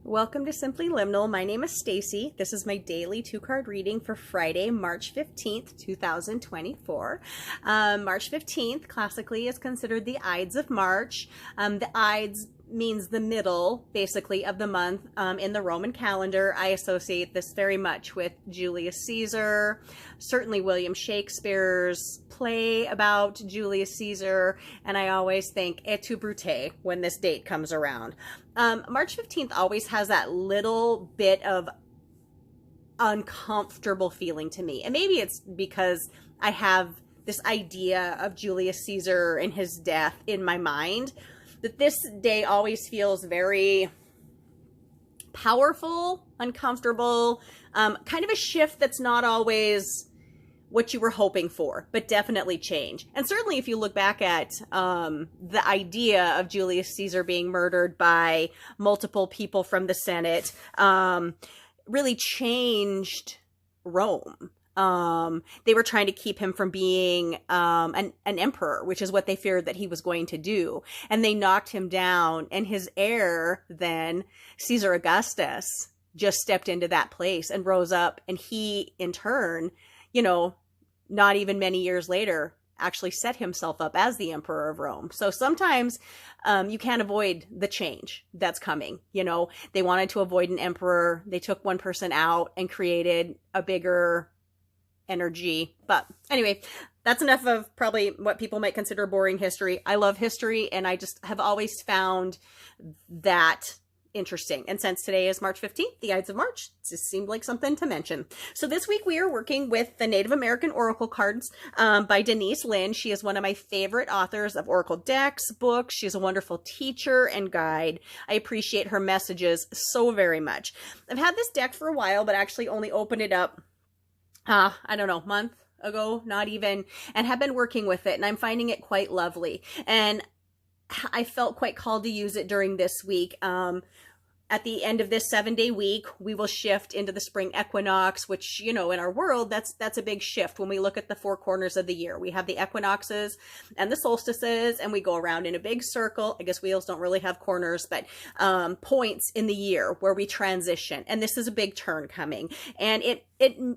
Welcome to Simply Liminal. My name is Stacy. This is my daily two-card reading for Friday, March 15th, 2024. March 15th classically is considered the Ides of March. The Ides means the middle, basically, of the month in the Roman calendar. I associate this very much with Julius Caesar, certainly William Shakespeare's play about Julius Caesar, and I always think et tu Brute when this date comes around. March 15th always has that little bit of uncomfortable feeling to me, and maybe it's because I have this idea of Julius Caesar and his death in my mind, that this day always feels very powerful, uncomfortable, kind of a shift that's not always what you were hoping for, but definitely change. And certainly if you look back at the idea of Julius Caesar being murdered by multiple people from the Senate, really changed Rome. They were trying to keep him from being an emperor, which is what they feared that he was going to do. And they knocked him down, and his heir then, Caesar Augustus, just stepped into that place and rose up. And he, in turn, not even many years later, actually set himself up as the emperor of Rome. So sometimes you can't avoid the change that's coming. They wanted to avoid an emperor. They took one person out and created a bigger energy. But anyway, that's enough of probably what people might consider boring history. I love history, and I just have always found that interesting. And since today is March 15th, the Ides of March, it just seemed like something to mention. So this week we are working with the Native American Oracle cards by Denise Linn. She is one of my favorite authors of Oracle decks, books. She's a wonderful teacher and guide. I appreciate her messages so very much. I've had this deck for a while, but actually only opened it up I don't know, month ago, not even, and have been working with it, and I'm finding it quite lovely. And I felt quite called to use it during this week. At the end of this 7-day week, we will shift into the spring equinox, which, in our world, that's a big shift. When we look at the four corners of the year, we have the equinoxes and the solstices, and we go around in a big circle. I guess wheels don't really have corners, but points in the year where we transition. And this is a big turn coming. And it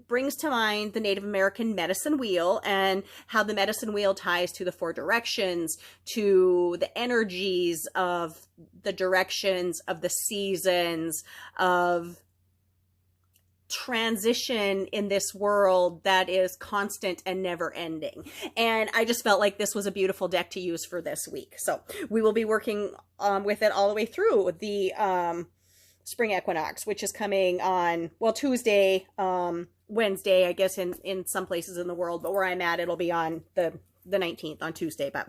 brings to mind the Native American medicine wheel and how the medicine wheel ties to the four directions, to the energies of the directions of the seasons, of transition in this world that is constant and never ending. And I just felt like this was a beautiful deck to use for this week. So we will be working with it all the way through the spring equinox, which is coming on, Tuesday, Wednesday, I guess in some places in the world, but where I'm at, it'll be on the 19th, on Tuesday. But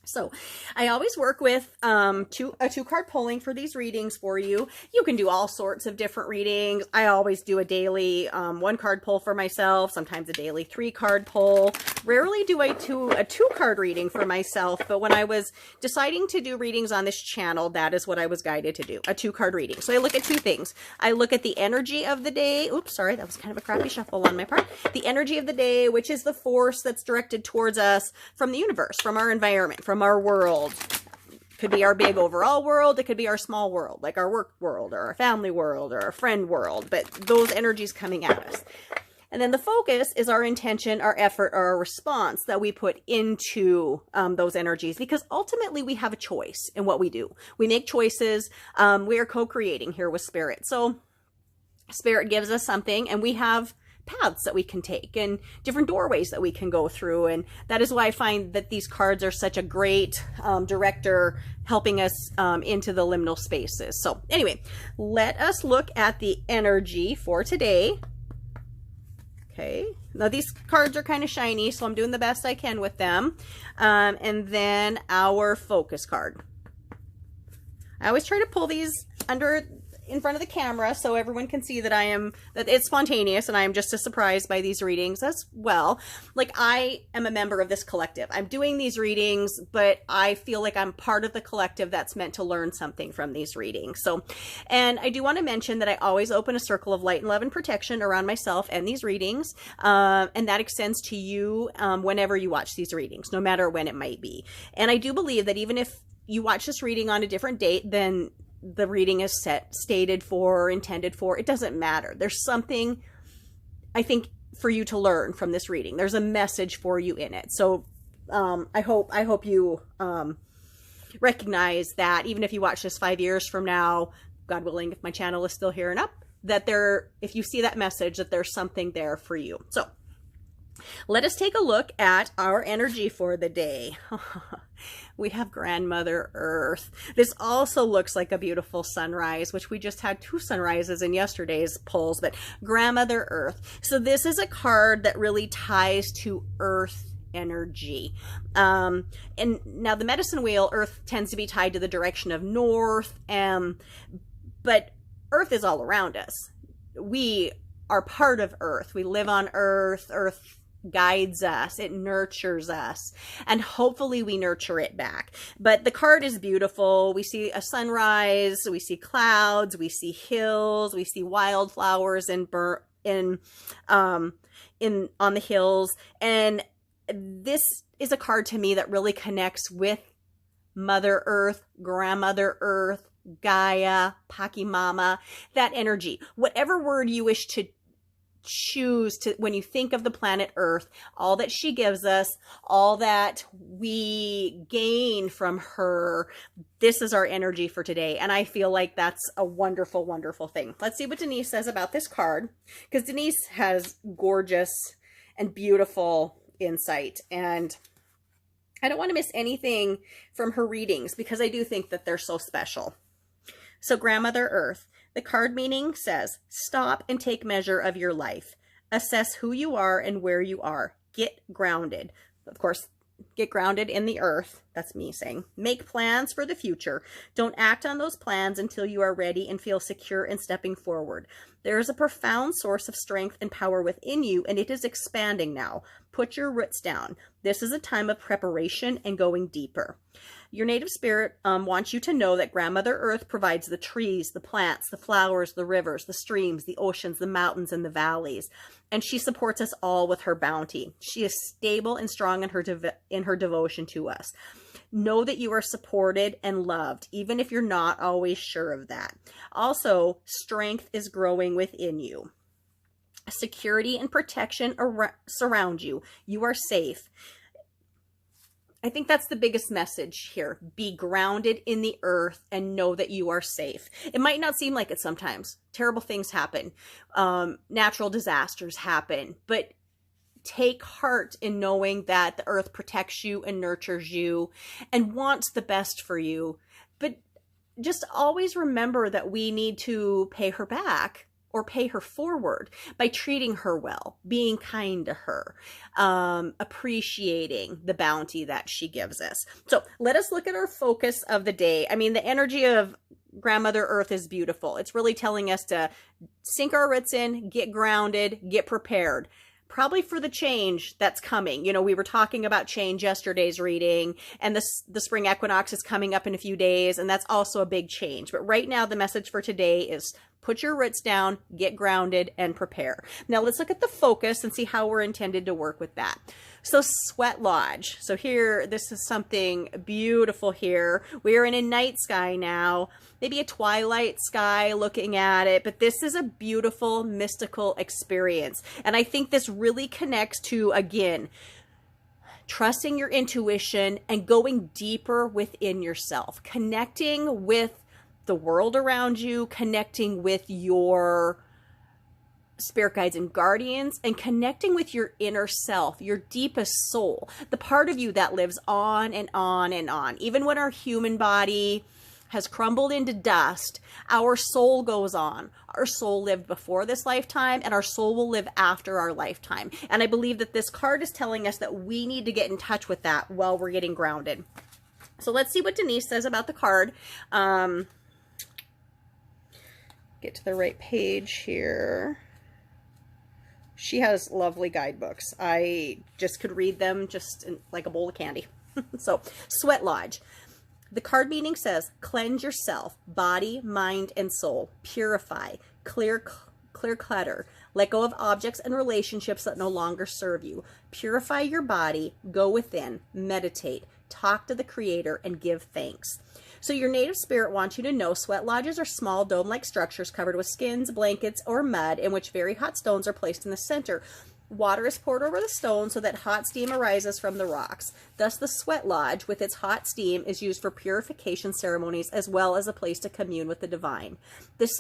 so I always work with a two-card pulling for these readings for you. You can do all sorts of different readings. I always do a daily one-card pull for myself, sometimes a daily 3-card pull. Rarely do I do a 2-card reading for myself, but when I was deciding to do readings on this channel, that is what I was guided to do, a 2-card reading. So I look at two things. I look at the energy of the day. Oops, sorry, that was kind of a crappy shuffle on my part. The energy of the day, which is the force that's directed towards us from the universe, from our environment, from our world. Could be our big overall world. It could be our small world, like our work world or our family world or our friend world, but those energies coming at us. And then the focus is our intention, our effort, or our response that we put into those energies, because ultimately we have a choice in what we do. We make choices. We are co-creating here with Spirit. So Spirit gives us something, and we have paths that we can take and different doorways that we can go through. And that is why I find that these cards are such a great director helping us into the liminal spaces. So anyway, let us look at the energy for today. Okay, now these cards are kind of shiny, so I'm doing the best I can with them. And then our focus card. I always try to pull these in front of the camera so everyone can see that that it's spontaneous, and I am just as surprised by these readings as well. Like, I am a member of this collective. I'm doing these readings, but I feel like I'm part of the collective that's meant to learn something from these readings. So, and I do want to mention that I always open a circle of light and love and protection around myself and these readings, and that extends to you whenever you watch these readings, no matter when it might be. And I do believe that even if you watch this reading on a different date than the reading is stated for or intended for. It doesn't matter. There's something, I think, for you to learn from this reading. There's a message for you in it. So I hope you recognize that even if you watch this 5 years from now, God willing, if my channel is still here and up, that if you see that message, that there's something there for you. So let us take a look at our energy for the day. We have Grandmother Earth. This also looks like a beautiful sunrise, which we just had 2 sunrises in yesterday's polls, but Grandmother Earth. So this is a card that really ties to Earth energy. And now the medicine wheel, Earth tends to be tied to the direction of north, but Earth is all around us. We are part of Earth. We live on Earth. Earth guides us, it nurtures us, and hopefully we nurture it back. But the card is beautiful. We see a sunrise, we see clouds, we see hills, we see wildflowers on the hills, and this is a card to me that really connects with Mother Earth, Grandmother Earth, Gaia, Pachamama, that energy. Whatever word you wish to choose to, when you think of the planet Earth, all that she gives us, all that we gain from her, this is our energy for today. And I feel like that's a wonderful, wonderful thing. Let's see what Denise says about this card, because Denise has gorgeous and beautiful insight, and I don't want to miss anything from her readings because I do think that they're so special. So Grandmother Earth, the card meaning says, stop and take measure of your life. Assess who you are and where you are. Get grounded. Of course, get grounded in the earth. That's me saying. Make plans for the future. Don't act on those plans until you are ready and feel secure in stepping forward. There is a profound source of strength and power within you, and it is expanding now. Put your roots down. This is a time of preparation and going deeper. Your native spirit wants you to know that Grandmother Earth provides the trees, the plants, the flowers, the rivers, the streams, the oceans, the mountains, and the valleys. And she supports us all with her bounty. She is stable and strong in her devotion to us. Know that you are supported and loved, even if you're not always sure of that. Also, strength is growing within you. Security and protection surround you. You are safe. I think that's the biggest message here. Be grounded in the earth and know that you are safe. It might not seem like it sometimes. Terrible things happen. Natural disasters happen. But take heart in knowing that the earth protects you and nurtures you and wants the best for you. But just always remember that we need to pay her back or pay her forward by treating her well, being kind to her, appreciating the bounty that she gives us. So let us look at our focus of the day. I mean, the energy of Grandmother Earth is beautiful. It's really telling us to sink our roots in, get grounded, get prepared. Probably for the change that's coming. You know, we were talking about change yesterday's reading, and the spring equinox is coming up in a few days, and that's also a big change. But right now, the message for today is put your roots down, get grounded, and prepare. Now, let's look at the focus and see how we're intended to work with that. So, Sweat Lodge. So here, this is something beautiful here. We are in a night sky now, maybe a twilight sky looking at it, but this is a beautiful, mystical experience. And I think this really connects to, again, trusting your intuition and going deeper within yourself, connecting with the world around you, connecting with your spirit guides and guardians, and connecting with your inner self, your deepest soul, the part of you that lives on and on and on. Even when our human body has crumbled into dust, our soul goes on. Our soul lived before this lifetime, and our soul will live after our lifetime. And I believe that this card is telling us that we need to get in touch with that while we're getting grounded. So let's see what Denise says about the card. Get to the right page here. She has lovely guidebooks. I just could read them just like a bowl of candy. So, Sweat Lodge. The card meaning says, cleanse yourself, body, mind, and soul. Purify, clear clutter. Let go of objects and relationships that no longer serve you. Purify your body, go within, meditate, talk to the Creator, and give thanks. So your native spirit wants you to know sweat lodges are small dome-like structures covered with skins, blankets, or mud in which very hot stones are placed in the center. Water is poured over the stone so that hot steam arises from the rocks. Thus, the sweat lodge, with its hot steam, is used for purification ceremonies as well as a place to commune with the divine. This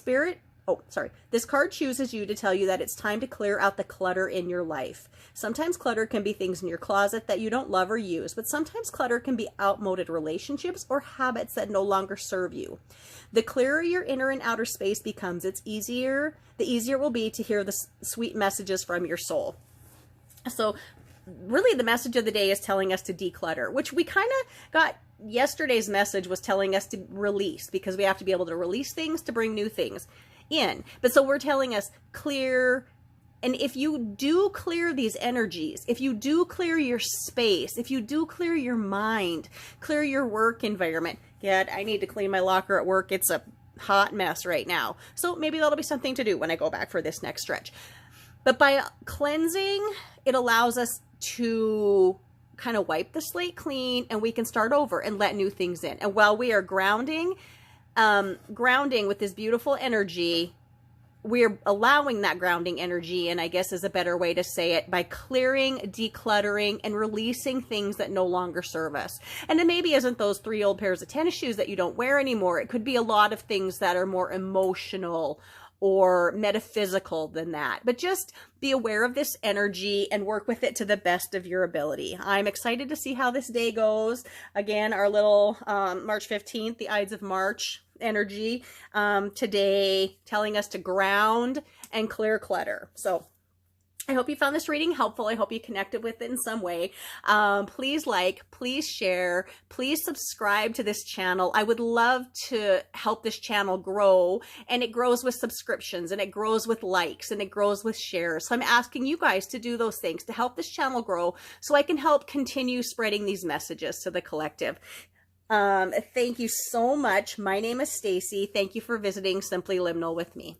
card chooses you to tell you that it's time to clear out the clutter in your life. Sometimes clutter can be things in your closet that you don't love or use, but sometimes clutter can be outmoded relationships or habits that no longer serve you. The clearer your inner and outer space becomes, the easier it will be to hear the sweet messages from your soul. So really the message of the day is telling us to declutter, which we kind of got. Yesterday's message was telling us to release, because we have to be able to release things to bring new things in. But so we're telling us clear. And if you do clear these energies, if you do clear your space, if you do clear your mind, clear your work environment. Yeah, I need to clean my locker at work. It's a hot mess right now. So maybe that'll be something to do when I go back for this next stretch. But by cleansing, it allows us to kind of wipe the slate clean, and we can start over and let new things in. And while we are grounding with this beautiful energy, we're allowing that grounding energy, and I guess is a better way to say it, by clearing, decluttering, and releasing things that no longer serve us. And it maybe isn't those 3 old pairs of tennis shoes that you don't wear anymore. It could be a lot of things that are more emotional or metaphysical than that. But just be aware of this energy and work with it to the best of your ability. I'm excited to see how this day goes. Again, our little March 15th, the Ides of March energy today, telling us to ground and clear clutter. So I hope you found this reading helpful. I hope you connected with it in some way. Please like, please share, please subscribe to this channel. I would love to help this channel grow, and it grows with subscriptions, and it grows with likes, and it grows with shares. So I'm asking you guys to do those things to help this channel grow so I can help continue spreading these messages to the collective. Thank you so much. My name is Stacy. Thank you for visiting Simply Liminal with me.